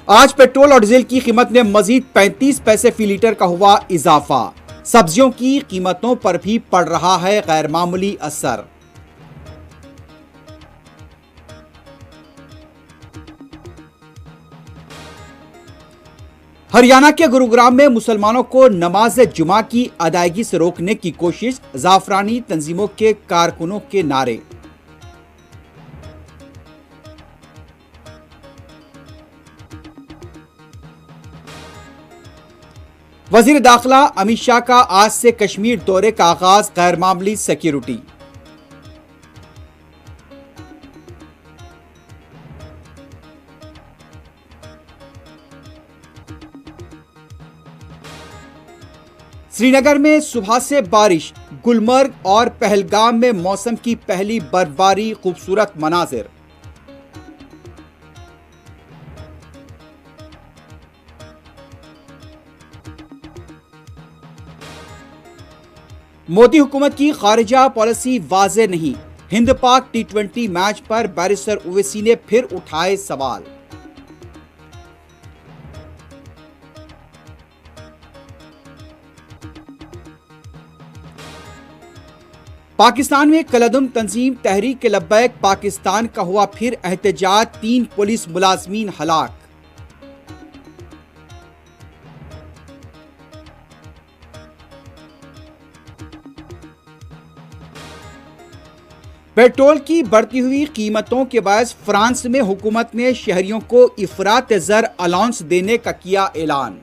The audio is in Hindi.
आज पेट्रोल और डीजल की कीमत में मजीद 35 पैसे फी लीटर का हुआ इजाफा। सब्जियों की कीमतों पर भी पड़ रहा है गैर मामूली असर। हरियाणा के गुरुग्राम में मुसलमानों को नमाज जुमा की अदायगी से रोकने की कोशिश, जाफरानी तंजीमों के कारकुनों के नारे। वजीर दाखिला अमित शाह का आज से कश्मीर दौरे का आगाज, गैर मामूली सिक्योरिटी। श्रीनगर में सुबह से बारिश, गुलमर्ग और पहलगाम में मौसम की पहली बर्फबारी, खूबसूरत मनाजिर। मोदी हुकूमत की खारिजा पॉलिसी वाज़ेह नहीं, हिंद पाक T20 मैच पर बैरिस्टर ओवैसी ने फिर उठाए सवाल। पाकिस्तान में कलअदम तंजीम तहरीक लब्बैक पाकिस्तान का हुआ फिर एहतजाज, 3 पुलिस मुलाजमीन हलाक। पेट्रोल की बढ़ती हुई कीमतों के बायस फ्रांस में हुकूमत ने शहरियों को इफरात ज़र अलाउंस देने का किया ऐलान।